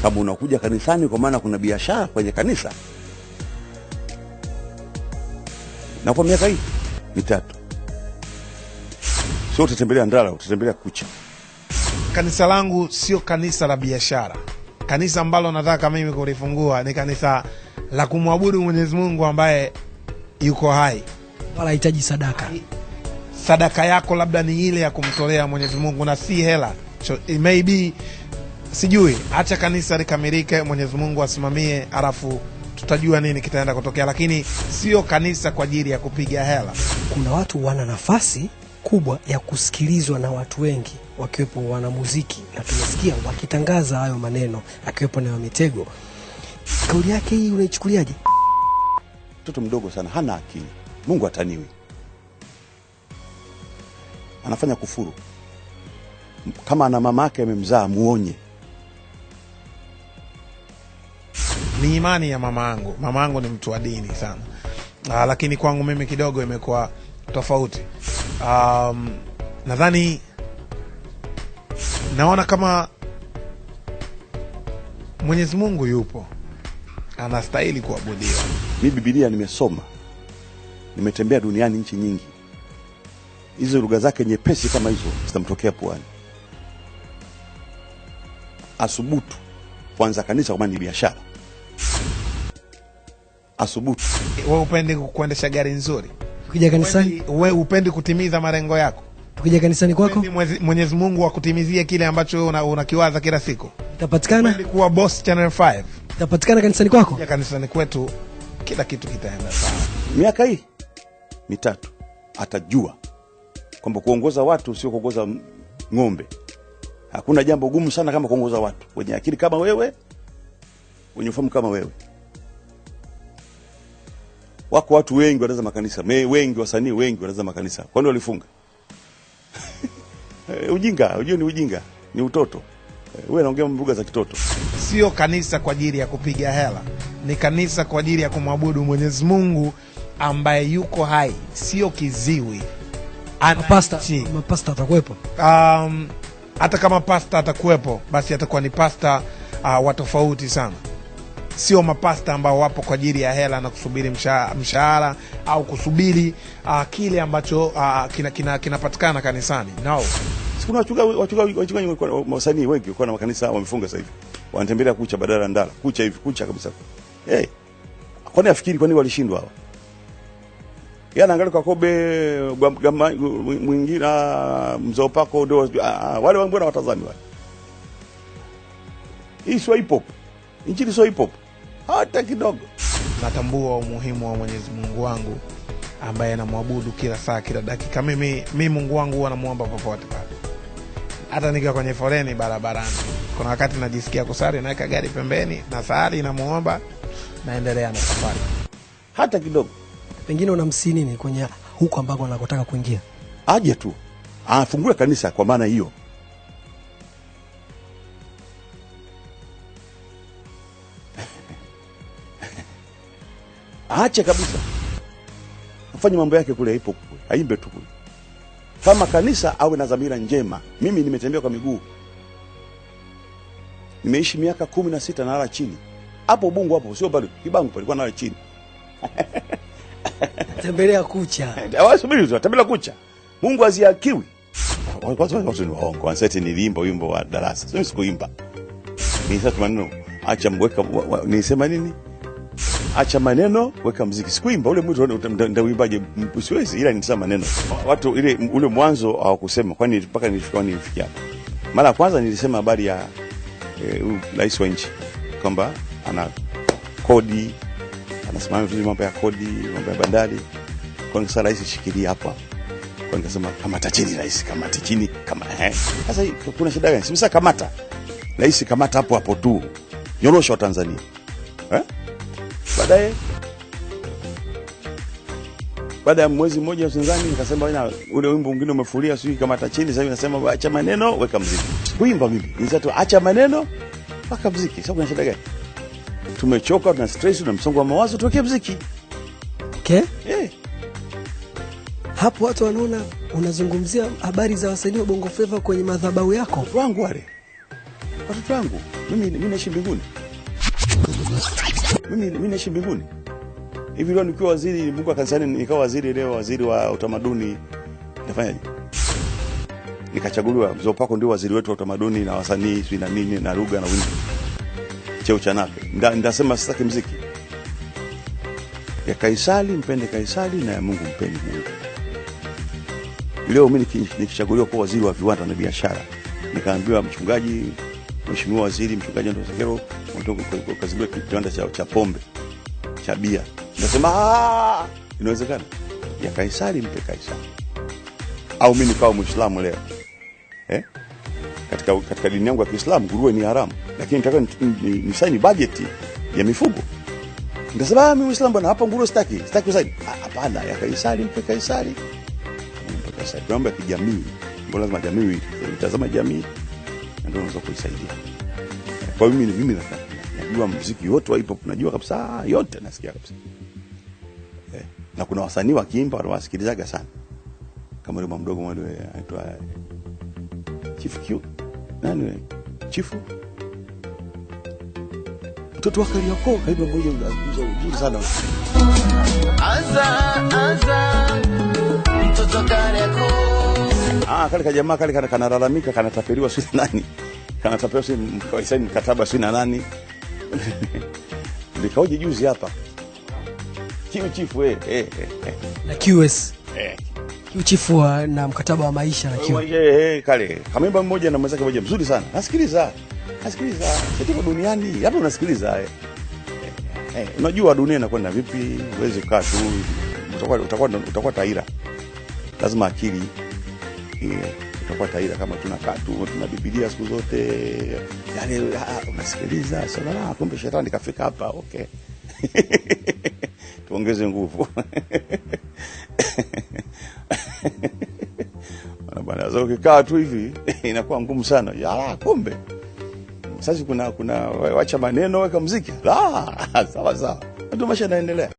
kama unakuja kanisani kwa maana kuna biashara kwenye kanisa. Na kwa miaka hii mitatu sio utatembelea Ndala, utatembelea Kucha. Kanisa langu sio kanisa la biashara. Kanisa ambalo nataka mimi kulifungua ni kanisa la kumwabudu Mwenyezi Mungu ambaye yuko hai. Wala hitaji sadaka. Sadaka yako labda ni ile ya kumtolea Mwenyezi Mungu na si hela. So, maybe sijui, acha kanisa likamilike, Mwenyezi Mungu asimamie, alafu tutajua nini kitaenda kutokea, lakini sio kanisa kwa ajili ya kupiga hela. Kuna watu wana nafasi kubwa ya kusikilizwa na watu wengi, wakiwepo wanamuziki, na tumesikia wakitangaza hayo maneno, akiwepo na Mitego. Kauli yake hii unaichukuliaje? Mtoto mdogo sana, hana akili. Mungu ataniwi. Anafanya kufuru. Kama ana mama yake amemzaa, muonye. Ni imani ya mama yangu. Mama yangu ni mtu wa dini sana. Lakini kwangu mimi kidogo imekuwa tofauti. Nadhani naona kama Mwenyezi Mungu yupo, anastahili kuabudiwa. Mimi Biblia nimesoma. Nimetembea duniani nchi nyingi. Hizo lugha zake nyepesi kama hizo zitamtokea puani. Asubutu kwanza kanisa kwa ni biashara. Asubutu. Wewe upendi kuendesha gari nzuri? Ukija kanisani, wewe upendi kutimiza malengo yako? Ukija kanisani kwako, Mwenyezi Mungu akutimizie kile ambacho unakiwaza kila siku. Itapatikana kuwa boss Channel 5. Itapatikana kanisani kwako? Ya kanisani kwetu kila kitu kitaenda sawa. Miaka hii mitatu atajua kwamba kuongoza watu sio kuongoza ng'ombe. Hakuna jambo gumu sana kama kuongoza watu wenye akili kama wewe, wenye ufahamu kama wewe. Wako watu wengi wanaanza makanisa, wengi wasanii wengi wanaanza makanisa. Kwani walifunga? Ujinga, unajua ni ujinga, ni utoto. Wewe unaongea lugha za kitoto. Sio kanisa kwa ajili ya kupiga hela. Ni kanisa kwa ajili ya kumwabudu Mwenyezi Mungu ambaye yuko hai, sio kiziwi. Mapasta atakuwepo. Hata kama pasta atakuwepo, basi atakuwa ni pasta wa tofauti sana. Sio mapasta ambao wapo kwa ajili ya hela na kusubiri mshahara au kusubiri kile ambacho kinapatikana kanisani. No. Sikuna wachungaji wasanii wengi kwa na makanisa wamefunga sasa hivi. Wanatembelea Kucha badala ya Ndala. Kucha hivi, Kucha kabisa. Kwani afikiri kwani walishindwa hawa? Yana angalia kwa Kobe mwingine Mzopako ndio wale mbona watazami wale. Hii sio hip hop. Injili sio hip hop. Hata kidogo. Natambua umuhimu wa Mwenyezi Mungu wangu ambaye namwabudu kila saa kila dakika. Mimi Mungu wangu huwa namuomba popote pale. Hata nikiwa kwenye foleni barabarani. Kuna wakati najisikia kusali, naweka gari pembeni, nasali, namuomba, naendelea na safari. Hata kidogo. Pengine unamsii nini kwenye huko ambako anakotaka kuingia? Aje tu. Afungue kanisa kwa maana hiyo. Aache kabisa. Afanye mambo yake kule ipo kule. Aimbe tu kule. Kama kanisa awe na dhamira njema. Mimi nimetembea kwa miguu. Nimeishi miaka 16 nalala chini. Hapo Ubungo hapo sio bado. Kibangu palikuwa nalala chini. Tembelea Kucha. Wasubiri tu, tembelea Kucha. Mungu aziakiwi. Watu ni waongo. Wanseti nilimba wimbo wa darasa. Sio sikuimba. Nisema maneno acha mweka nisema nini? Acha maneno weka muziki. Sikuimba ule mtu ndio uimbaje siwezi, ila nisema maneno. Watu ile ule mwanzo hawakusema kwani mpaka nilifikia. Mara kwanza nilisema habari ya rais wa nchi kwamba ana kodi, anasimamia vizuri mambo ya kodi, mambo ya bandari. Kwa nini rais shikilia hapa? Kwa nikasema kamata chini rais, kamata chini kama Sasa kuna shida gani? Sasa kamata. Rais kamata hapo hapo tu. Nyorosha wa Tanzania. Baada ya mwezi mmoja usinzani nikasema ule wimbo mwingine umefulia sio kamata chini, sasa hivi nasema acha maneno weka muziki. Kuimba mimi nizatu acha maneno weka muziki. Sasa kuna shida gani? Tumechoka, tuna stress na msongo wa mawazo, tuweke muziki. Okay? Hapo watu wanaona unazungumzia habari za wasanii wa Bongo Flava kwenye madhabahu yako. Wangu wale. watoto wangu, mimi naishi mbinguni. Mimi naishi mbinguni. Hivi leo nikiwa waziri, Mungu akanisaidia nikawa waziri leo, waziri wa utamaduni, nitafanyaje? Nikachaguliwa, Zopako ndio waziri wetu wa utamaduni na wasanii, na nini na lugha na wimbo. Cheo cha nape. Ndasema sitaki muziki. Ya Kaisari mpende Kaisari na ya Mungu mpende Mungu. Leo mimi nikichaguliwa kuwa waziri wa viwanda na biashara, nikaambiwa mchungaji, mheshimiwa waziri, mchungaji ndio Sekero, mtoka kazibiwa kiwanda cha pombe, cha bia. Nasema inawezekana. Ya Kaisari mpe Kaisari. Au mimi nikawa Muislamu leo. Katika dini yangu ya Kiislamu nguruwe ni haramu, lakini nataka ni sign budget ya mifugo. Ndasema mimi Muislamu bwana, hapa nguruwe sitaki usaidi. Hapana, ya Kaisari mpe Kaisari. Sasa mambo ya kijamii, mbona lazima jamii itazama jamii ndio unaweza kuisaidia. Kwa hiyo mimi najua muziki wote wa hip hop, najua kabisa yote, nasikia kabisa. Na kuna wasanii wakiimba wanawasikilizaga sana. Kama yule mdogo mmoja anaitwa Chief Q. Nani Chief? Mtoto wa Kariakoo, kaiba mmoja mzuri sana. Aza mtoto Kariakoo. Kale ka jamaa kale kanalalamika, kanatapeliwa sisi nani? Kanatapeliwa sisi mkawasaini mkataba sisi na nani? Nikaoje juzi hapa. Chief na QS. Chief na mkataba wa maisha na QS. Kale. Kamemba mmoja na mwenzake mmoja mzuri sana. Nasikiliza. Sisi duniani, hapa unasikiliza. Unajua dunia inakwenda vipi? Uweze kukaa tu, utakuwa taira. Lazima akili utakuwa taira kama tunakaa tu, tuna Biblia siku zote. Yaani unasikiliza, sasa kumbe shetani kafika hapa, okay. Tuongeze nguvu. Bwana zao kikaa tu hivi inakuwa ngumu sana. Kumbe sasa kuna wacha maneno, weka muziki. Sawa. Ndio maisha yanaendelea.